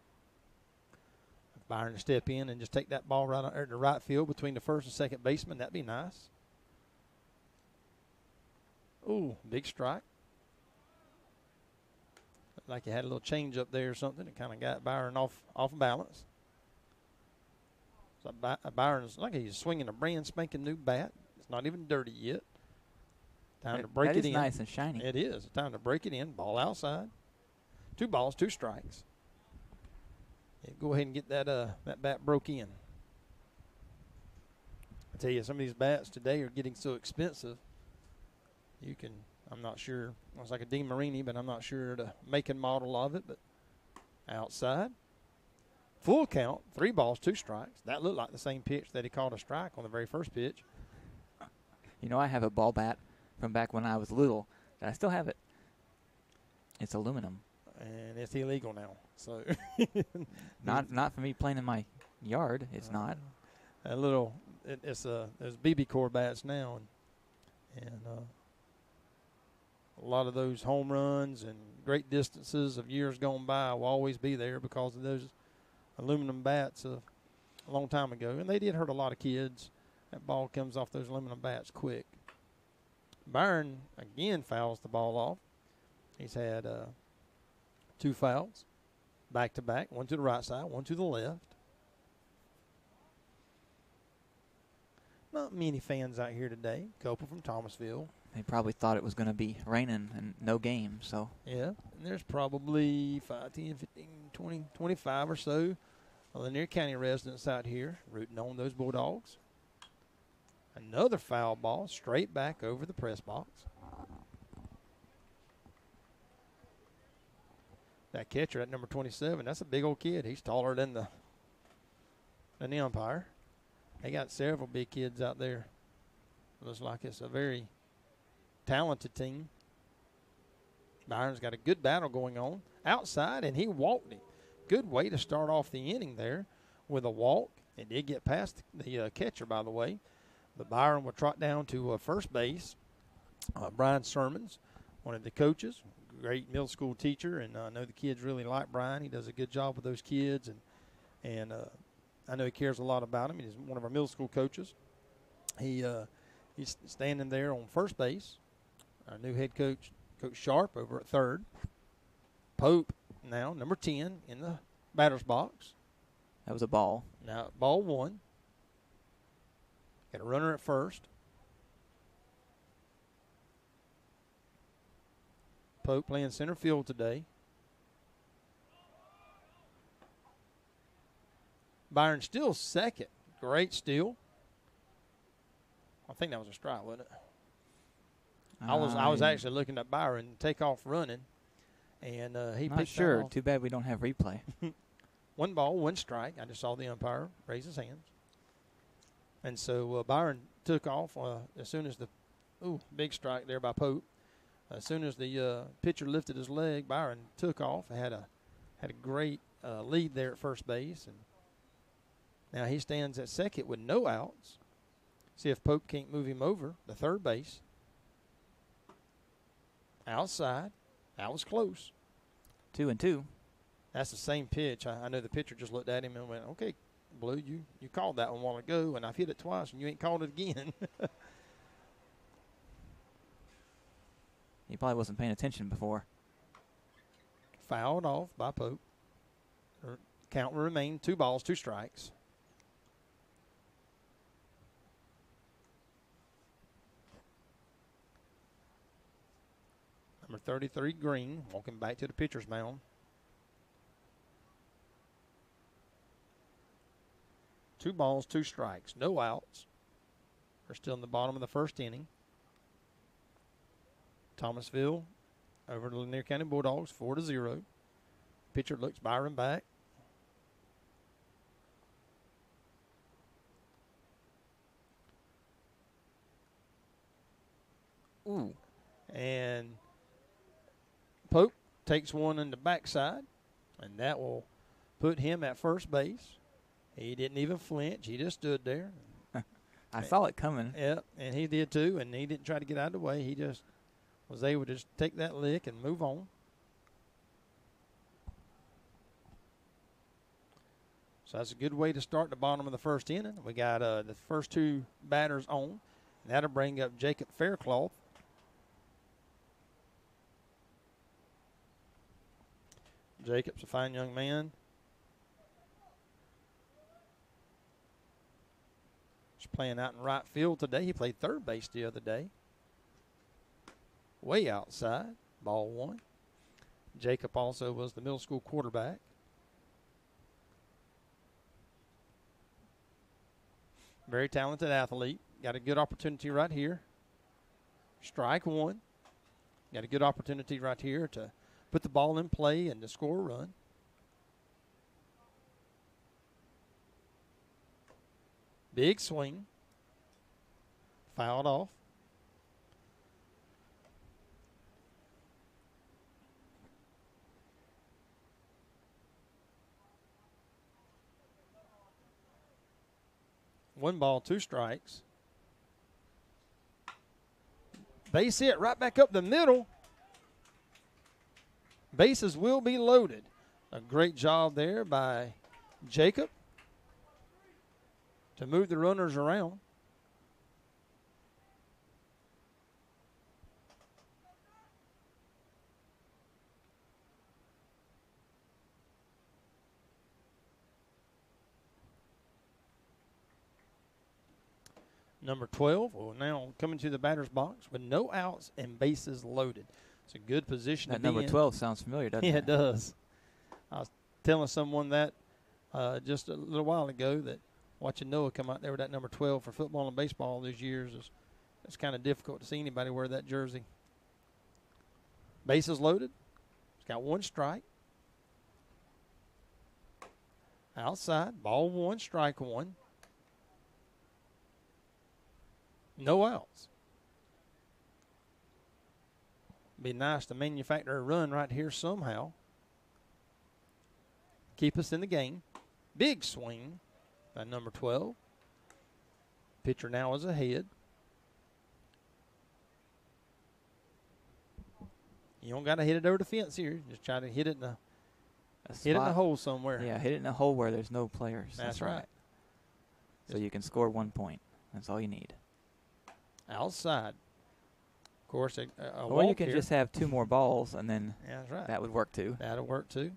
Byron to step in and just take that ball right out to right field between the first and second baseman. That'd be nice. Ooh, big strike. Looked like he had a little change up there or something. It kind of got Byron off balance. So Byron's like he's swinging a brand spanking new bat. It's not even dirty yet. Time to break it in. That is nice and shiny. It is. Time to break it in. Ball outside. 2 balls, 2 strikes. Yeah, go ahead and get that bat broke in. I tell you, some of these bats today are getting so expensive. I'm not sure. It's like a Dean Marini, but I'm not sure the make and model of it. But outside. Full count, 3 balls, 2 strikes. That looked like the same pitch that he called a strike on the very first pitch. You know, I have a ball bat from back when I was little. I still have it. It's aluminum. And it's illegal now. So not for me playing in my yard. It's not. There's BB core bats now, and a lot of those home runs and great distances of years gone by will always be there because of those aluminum bats a long time ago, and they did hurt a lot of kids. That ball comes off those aluminum bats quick. Byron again fouls the ball off. He's had 2 fouls back to back, 1 to the right side, 1 to the left. Not many fans out here today. Couple from Thomasville. They probably thought it was going to be raining and no game, so. Yeah, and there's probably 5, 10, 15, 20, 25 or so Lanier County residents out here rooting on those Bulldogs. Another foul ball straight back over the press box. That catcher at number 27, that's a big old kid. He's taller than the umpire. They got several big kids out there. Looks like it's a very talented team. Byron's got a good battle going on outside, and he walked him. Good way to start off the inning there with a walk. It did get past the catcher, by the way. But Byron will trot down to first base. Brian Sermons, one of the coaches, great middle school teacher, and I know the kids really like Brian. He does a good job with those kids, and I know he cares a lot about them. He's one of our middle school coaches. He's standing there on first base. Our new head coach, Coach Sharp, over at third. Pope now, number 10, in the batter's box. That was a ball. Now, ball 1. Got a runner at first. Pope playing center field today. Byron still second. Great steal. I think that was a strike, wasn't it? I was actually looking at Byron take off running, and he not picked sure. that off. Too bad we don't have replay. 1 ball, 1 strike. I just saw the umpire raise his hands. And so Byron took off as soon as big strike there by Pope. As soon as the pitcher lifted his leg, Byron took off. Had a great lead there at first base, and now he stands at second with no outs. See if Pope can't move him over to third base. Outside, that was close. 2-2. That's the same pitch. I know the pitcher just looked at him and went, "Okay, Blue, you called that one a while ago, and I've hit it twice, and you ain't called it again." He probably wasn't paying attention before. Fouled off by Pope. Count will remain 2 balls, 2 strikes. Number 33, Green, walking back to the pitcher's mound. 2 balls, 2 strikes, no outs. We're still in the bottom of the first inning. Thomasville over the Lanier County Bulldogs, 4-0. Pitcher looks Byron back. Ooh. And Pope takes one in the backside, and that will put him at first base. He didn't even flinch. He just stood there. I saw it coming. Yep, and he did too, and he didn't try to get out of the way. He just was able to just take that lick and move on. So that's a good way to start the bottom of the first inning. We got the first two batters on. That'll bring up Jacob Faircloth. Jacob's a fine young man. He's playing out in right field today. He played third base the other day. Way outside, ball one. Jacob also was the middle school quarterback. Very talented athlete. Got a good opportunity right here. Strike one. Got a good opportunity right here to put the ball in play and to score a run. Big swing. Fouled off. One ball, two strikes. Base hit right back up the middle. Bases will be loaded. A great job there by Jacob to move the runners around. Number 12 will now come into the batter's box with no outs and bases loaded. It's a good position to be in. That number 12 sounds familiar, doesn't it? Yeah, it does. I was telling someone that just a little while ago that watching Noah come out there with that number 12 for football and baseball these years it's kind of difficult to see anybody wear that jersey. Bases loaded. It's got one strike. Outside, ball one, strike one. No outs. Be nice to manufacture a run right here somehow. Keep us in the game. Big swing by number 12. Pitcher now is ahead. You don't got to hit it over the fence here. Just try to hit it in the hole somewhere. Yeah, hit it in a hole where there's no players. That's right. So you can score 1 point. That's all you need. Outside. Of course, a or you walk can here. just have 2 more balls, and then Yeah, that's right. that would work too. That'll work too.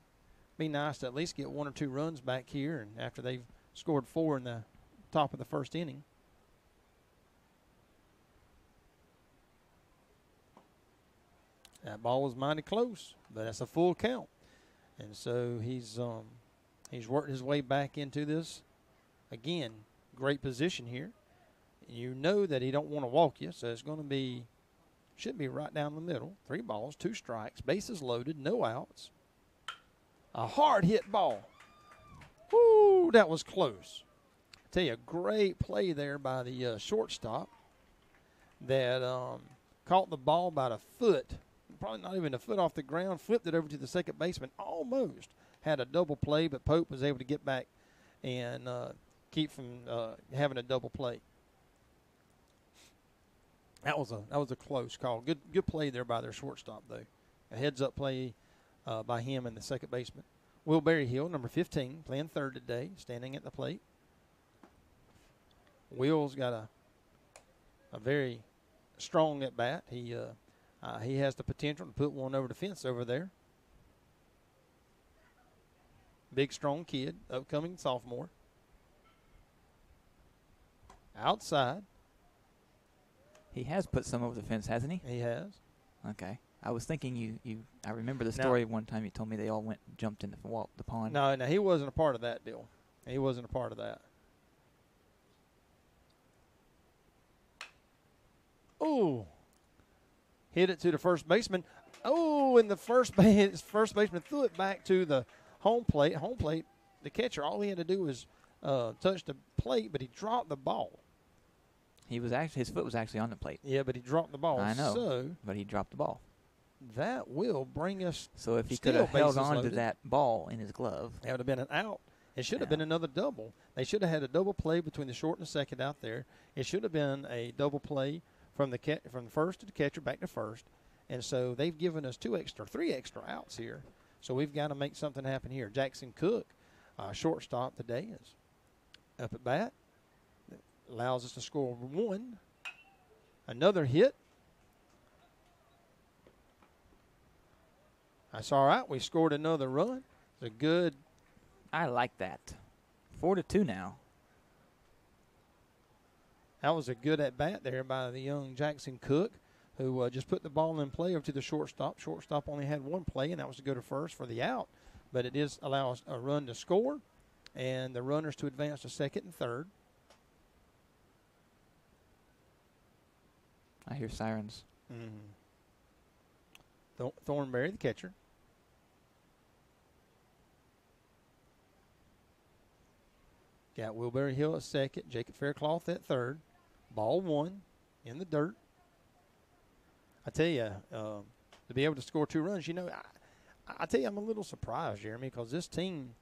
Be nice to at least get 1 or 2 runs back here, and after they've scored 4 in the top of the first inning. That ball was mighty close, but that's a full count, and so he's worked his way back into this. Again, great position here. You know that he don't want to walk you, so it's going to be, should be right down the middle. 3 balls, 2 strikes, bases loaded, no outs. A hard hit ball. Woo, that was close. Tell you, a great play there by the shortstop that caught the ball about a foot, probably not even a foot off the ground, flipped it over to the second baseman, almost had a double play, but Pope was able to get back and keep from having a double play. That was a close call. Good play there by their shortstop, though. A heads-up play by him and the second baseman. Will Berryhill, number 15, playing third today, standing at the plate. Will's got a very strong at-bat. He has the potential to put one over the fence over there. Big, strong kid, upcoming sophomore. Outside. He has put some over the fence, hasn't he? He has. Okay. I was thinking I remember the story one time you told me they all went and jumped in the pond. No, he wasn't a part of that deal. He wasn't a part of that. Oh, hit it to the first baseman. Oh, and the first baseman threw it back to the home plate. Home plate, the catcher, all he had to do was touch the plate, but he dropped the ball. His foot was actually on the plate. Yeah, but he dropped the ball. I know, So but he dropped the ball. that will bring us. So if he Still could have held bases on to loaded. that ball in his glove, That would have been an out. It should have Yeah. been another double. They should have had a double play between the short and the second out there. It should have been a double play from the first to the catcher back to first. And so they've given us three extra outs here. So we've got to make something happen here. Jackson Cook, shortstop today, is up at bat. That allows us to score one. Another hit. That's all right. We scored another run. It's a good. I like that. 4-2 now. That was a good at bat there by the young Jackson Cook, who just put the ball in play over to the shortstop. Shortstop only had one play, and that was to go to first for the out. But it is allow us a run to score, and the runners to advance to second and third. I hear sirens. Thornberry, the catcher. Got Wilbury Hill at second, Jacob Faircloth at third. Ball one in the dirt. I tell you, to be able to score 2 runs, I tell you, I'm a little surprised, Jeremy, because this team,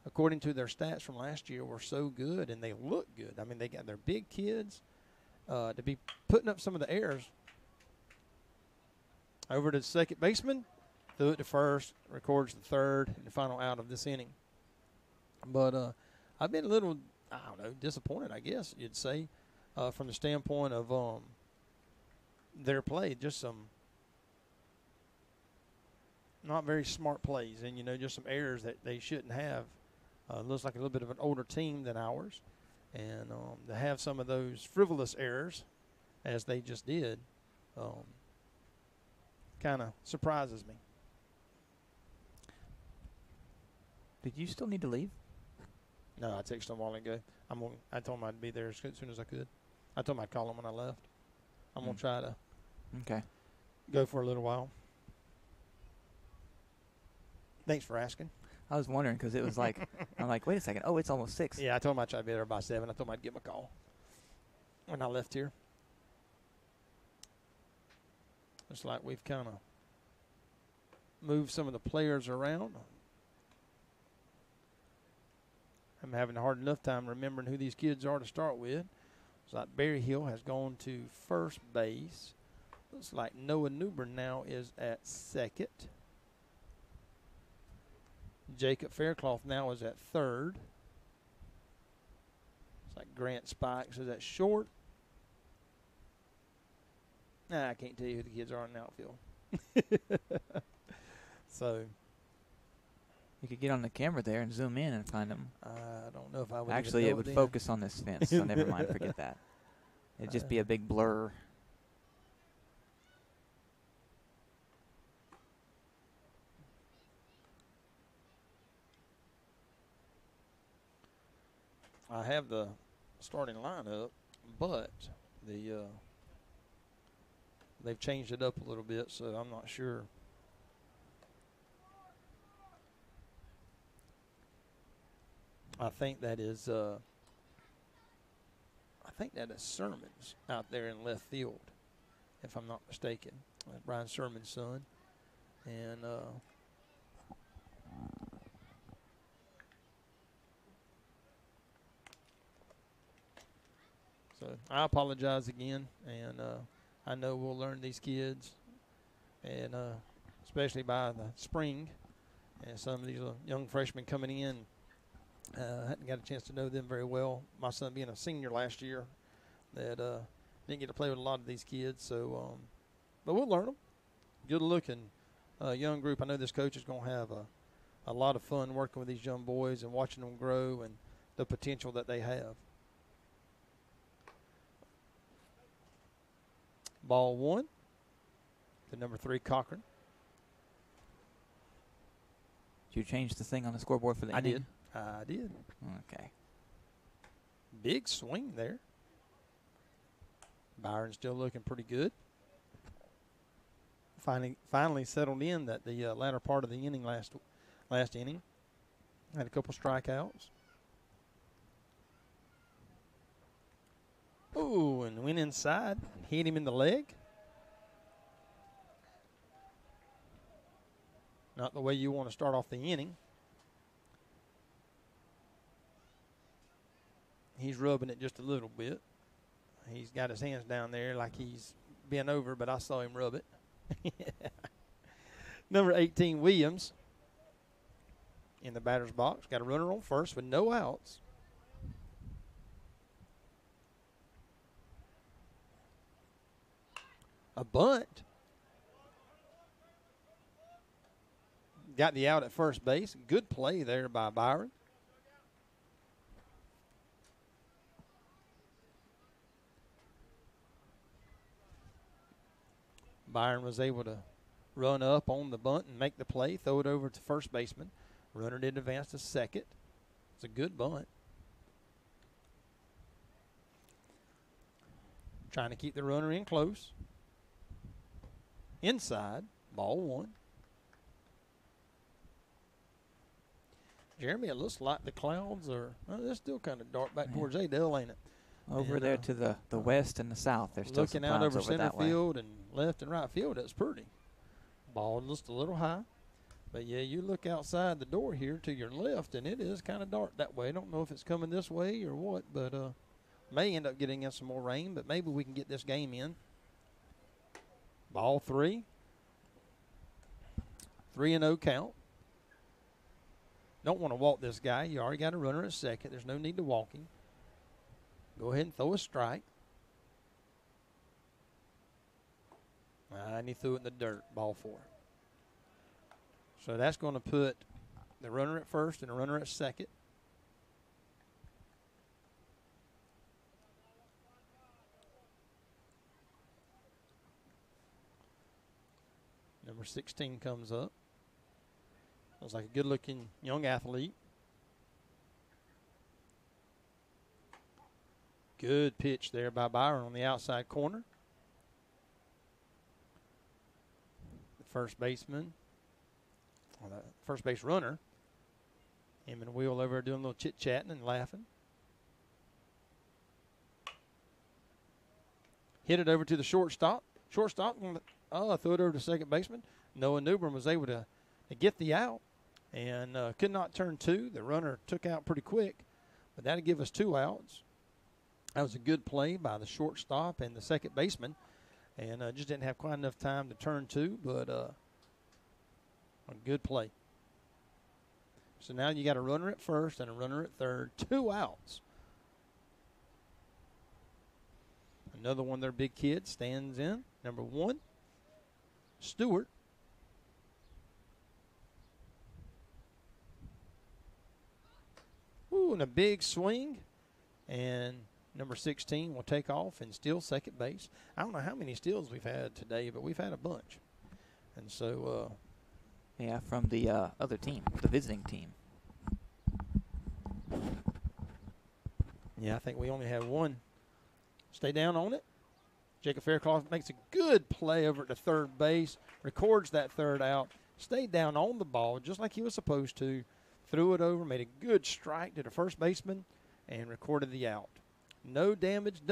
according to their stats from last year, were so good and they look good. I mean, they got their big kids to be putting up some of the errors. Over to the second baseman, threw it to first, records the third, and the final out of this inning. But I've been a little, disappointed, I guess you'd say, from the standpoint of their play. Just some not very smart plays and, just some errors that they shouldn't have. Looks like a little bit of an older team than ours. And to have some of those frivolous errors, as they just did, kind of surprises me. Did you still need to leave? No, I texted them a while ago. I told them I'd be there as soon as I could. I told them I'd call them when I left. I'm going to try to go for a little while. Thanks for asking. I was wondering because it was like, I'm like, wait a second. Oh, it's almost 6. Yeah, I told them I'd try to be there by 7. I told them I'd give them a call when I left here. It's like we've kind of moved some of the players around. I'm having a hard enough time remembering who these kids are to start with. It's like Barry Hill has gone to first base. Looks like Noah Newbern now is at second. Jacob Faircloth now is at third. It's like Grant Spikes is at short. I can't tell you who the kids are in the outfield. So You could get on the camera there and zoom in and find them. I don't know if I would. Actually, it would focus on this fence, so never mind. Forget that. It'd just be a big blur. I have the starting lineup, but they've changed it up a little bit, so I'm not sure. I think that is Sermons out there in left field, if I'm not mistaken. Brian Sermon's son, and so I apologize again, and I know we'll learn these kids, and especially by the spring, and some of these young freshmen coming in. Hadn't got a chance to know them very well. My son being a senior last year, that didn't get to play with a lot of these kids. So, but we'll learn them. Good-looking young group. I know this coach is going to have a lot of fun working with these young boys and watching them grow and the potential that they have. Ball one to number 3, Cochran. Did you change the thing on the scoreboard for the I inning? did. I did. Okay. Big swing there. Byron's still looking pretty good. Finally settled in that the latter part of the inning last inning. Had a couple strikeouts. Ooh, and went inside and hit him in the leg. Not the way you want to start off the inning. He's rubbing it just a little bit. He's got his hands down there like he's bent over, but I saw him rub it. Number 18, Williams, in the batter's box. Got a runner on first with no outs. A bunt. Got the out at first base. Good play there by Byron. Byron was able to run up on the bunt and make the play, throw it over to first baseman. Runner did advance to second. It's a good bunt. Trying to keep the runner in close. Inside, ball one. Jeremy, it looks like the clouds are, well, they're still kind of dark back towards Adel, ain't it? Over And, there to the west and the south, there's still looking some out clouds over center that way. field and left and right field, it's pretty. Ball just a little high. But, yeah, you look outside the door here to your left, and it is kind of dark that way. I don't know if it's coming this way or what, but may end up getting us some more rain, but maybe we can get this game in. Ball three. 3-0 count. Don't want to walk this guy. You already got a runner at second. There's no need to walk him. Go ahead and throw a strike. And he threw it in the dirt. Ball four. So that's going to put the runner at first and a runner at second. Number 16 comes up. Looks like a good-looking young athlete. Good pitch there by Byron on the outside corner. The first baseman, or the first base runner, him and Will over there doing a little chit-chatting and laughing. Hit it over to the shortstop. Shortstop, threw it over to second baseman. Noah Newbern was able to get the out and could not turn two. The runner took out pretty quick, but that'd give us 2 outs. That was a good play by the shortstop and the second baseman, and just didn't have quite enough time to turn two, but a good play. So now you got a runner at first and a runner at third, 2 outs. Another one of their big kids stands in, number 1, Stewart. Ooh, and a big swing, and number 16 will take off and steal second base. I don't know how many steals we've had today, but we've had a bunch. And so, yeah, from the other team, the visiting team. Yeah, I think we only have one. Stay down on it. Jacob Fairclough makes a good play over at the third base, records that third out, stayed down on the ball just like he was supposed to, threw it over, made a good strike to the first baseman, and recorded the out. No damage done.